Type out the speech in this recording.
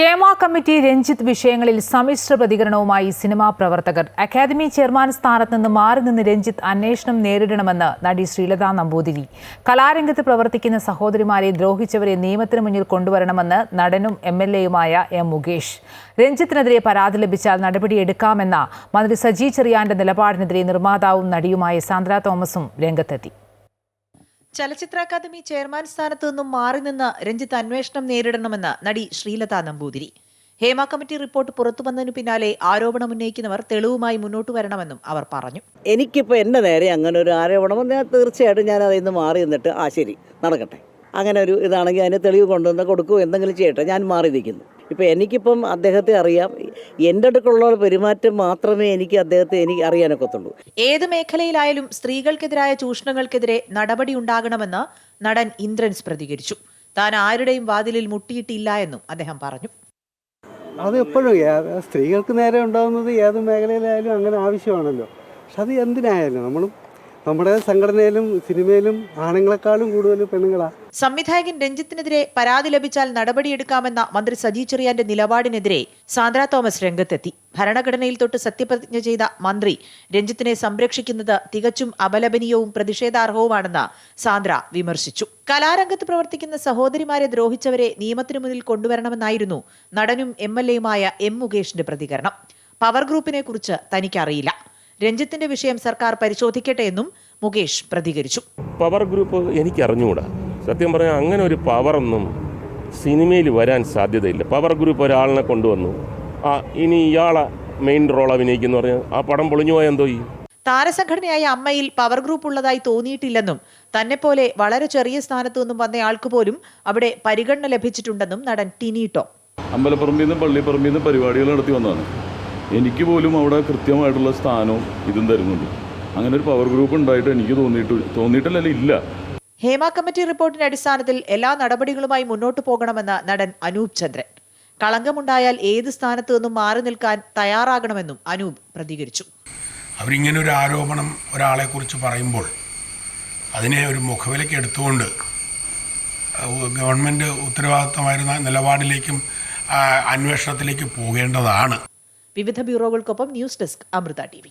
Hema committee Ranjith വിഷയങ്ങളിൽ സമ്മിശ്ര പ്രതികരണവുമായി സിനിമാ പ്രവർത്തകർ. അക്കാദമി ചെയർമാൻ സ്ഥാനത്ത് നിന്ന് മാറി നിന്ന് രഞ്ജിത്ത് അന്വേഷണം നേരിടണമെന്ന് നടി ശ്രീലത നമ്പൂതിരി. കലാരംഗത്ത് പ്രവർത്തിക്കുന്ന സഹോദരിമാരെ ദ്രോഹിച്ചവരെ നിയമത്തിന് മുന്നിൽ കൊണ്ടുവരണമെന്ന് നടനും MLA-യുമായ M. മുകേഷ്. രഞ്ജിത്തിനെതിരെ പരാതി ലഭിച്ചാൽ നടപടിയെടുക്കാമെന്ന മന്ത്രി സജി ചെറിയാന്റെ നിലപാടിനെതിരെ നിർമ്മാതാവും നടിയുമായ സാന്ദ്ര തോമസും രംഗത്തെത്തി. ചലച്ചിത്ര അക്കാദമി ചെയർമാൻ സ്ഥാനത്ത് നിന്നും മാറി നിന്ന് രഞ്ജിത്ത് അന്വേഷണം നേരിടണമെന്ന് നടി ശ്രീലത നമ്പൂതിരി. ഹേമ കമ്മിറ്റി റിപ്പോർട്ട് പുറത്തുവന്നതിനു പിന്നാലെ ആരോപണം ഉന്നയിക്കുന്നവർ തെളിവുമായി മുന്നോട്ട് വരണമെന്നും അവർ പറഞ്ഞു. എനിക്കിപ്പോൾ എന്നെ നേരെ അങ്ങനെ ഒരു ആരോപണം വന്നാൽ തീർച്ചയായിട്ടും ഞാൻ അതിൽ നിന്ന് മാറി നിന്നിട്ട് ശരി നടക്കട്ടെ, അങ്ങനെ ഒരു ഇതാണെങ്കിൽ അതിന് തെളിവ് കൊണ്ടുവന്ന് കൊടുക്കുകയോ എന്തെങ്കിലും ചെയ്യട്ടെ, ഞാൻ മാറി നിൽക്കുന്നു. ഇപ്പോൾ എനിക്കിപ്പം അദ്ദേഹത്തെ അറിയാം, എൻ്റെ അടുക്കുള്ള പെരുമാറ്റം മാത്രമേ എനിക്ക് അറിയാനൊക്കത്തുള്ളൂ. ഏത് മേഖലയിലായാലും സ്ത്രീകൾക്കെതിരായ ചൂഷണങ്ങൾക്കെതിരെ നടപടി ഉണ്ടാകണമെന്ന് നടൻ ഇന്ദ്രൻസ് പ്രതികരിച്ചു. താൻ ആരുടെയും വാതിലിൽ മുട്ടിയിട്ടില്ല എന്നും അദ്ദേഹം പറഞ്ഞു. അത് എപ്പോഴും സ്ത്രീകൾക്ക് നേരെ ഉണ്ടാകുന്നത് ഏത് മേഖലയിലായാലും അങ്ങനെ ആവശ്യമാണല്ലോ. പക്ഷെ അത് എന്തിനായാലും നമ്മുടെ സംഘടനയിലും സിനിമയിലും ആണുങ്ങളെക്കാളും കൂടുതൽ പെണ്ണുങ്ങളാ. സംവിധായകൻ രഞ്ജിത്തിനെതിരെ പരാതി ലഭിച്ചാൽ നടപടിയെടുക്കാമെന്ന മന്ത്രി സജി ചെറിയാന്റെ നിലപാടിനെതിരെ സാന്ദ്ര തോമസ് രംഗത്തെത്തി. ഭരണഘടനയിൽ തൊട്ട് സത്യപ്രതിജ്ഞ ചെയ്ത മന്ത്രി രഞ്ജിത്തിനെ സംരക്ഷിക്കുന്നത് തികച്ചും അപലപനീയവും പ്രതിഷേധാർഹവുമാണെന്ന് സാന്ദ്ര വിമർശിച്ചു. കലാരംഗത്ത് പ്രവർത്തിക്കുന്ന സഹോദരിമാരെ ദ്രോഹിച്ചവരെ നിയമത്തിനു മുന്നിൽ കൊണ്ടുവരണമെന്നായിരുന്നു നടനും MLA-യുമായ M. മുകേഷിന്റെ പ്രതികരണം. പവർ ഗ്രൂപ്പിനെ കുറിച്ച് തനിക്കറിയില്ല. രഞ്ജിത്തിന്റെ വിഷയം സർക്കാർ പരിശോധിക്കട്ടെ എന്നും മുകേഷ് പ്രതികരിച്ചു. പവർ ഗ്രൂപ്പ് എനിക്ക് അറിഞ്ഞുകൂടാ. സത്യം പറഞ്ഞാൽ അങ്ങനെ ഒരു പവറൊന്നും സിനിമയിൽ വരാൻ സാധ്യതയില്ല. പവർ ഗ്രൂപ്പ് ഒരാളിനെ കൊണ്ടുവന്നു, ഇനി ഇയാളെ മെയിൻ റോൾ അഭിനയിക്കുന്നു പറഞ്ഞാൽ ആ പടം പൊളിഞ്ഞു പോയാൽ എന്തോ ചെയ്യും? താരസംഘടനയായ അമ്മയിൽ പവർ ഗ്രൂപ്പ് ഉള്ളതായി തോന്നിയിട്ടില്ലെന്നും തന്നെപ്പോലെ വളരെ ചെറിയ സ്ഥാനത്തു നിന്നും വന്നയാൾക്ക് പോലും അവിടെ പരിഗണന ലഭിച്ചിട്ടുണ്ടെന്നും നടൻ ടിനി ടോം. അമ്പലപ്പറമ്പിൽ നിന്ന് പള്ളിപ്പറമ്പിൽ നിന്ന് പരിപാടികൾ നടത്തി വന്നതാണ്. എനിക്ക് പോലും അവിടെ കൃത്യമായിട്ടുള്ള സ്ഥാനവും ഇതും തരുന്നുണ്ട്. അങ്ങനെ ഒരു പവർ ഗ്രൂപ്പ് ഉണ്ടായിട്ട് എനിക്ക് തോന്നിയിട്ടില്ല. ഇല്ല. ഹേമ കമ്മിറ്റി റിപ്പോർട്ടിന്റെ അടിസ്ഥാനത്തിൽ എല്ലാ നടപടികളുമായി മുന്നോട്ട് പോകണമെന്ന് നടൻ അനൂപ് ചന്ദ്രൻ. കളങ്കമുണ്ടായാൽ ഏത് സ്ഥാനത്ത് നിന്നും മാറി നിൽക്കാൻ തയ്യാറാകണമെന്നും അനൂപ് പ്രതികരിച്ചു. അവരിങ്ങനെ ഒരു ആരോപണം ഒരാളെ കുറിച്ച് പറയുമ്പോൾ അതിനെ ഒരു മുഖവിലയ്ക്ക് എടുത്തുകൊണ്ട് ഗവൺമെന്റ് ഉത്തരവാദിത്തമായിരുന്ന നിലപാടിലേക്കും അന്വേഷണത്തിലേക്ക് പോകേണ്ടതാണ്. വിവിധ ബ്യൂറോകൾക്കൊപ്പം ന്യൂസ് ഡെസ്ക് അമൃത TV.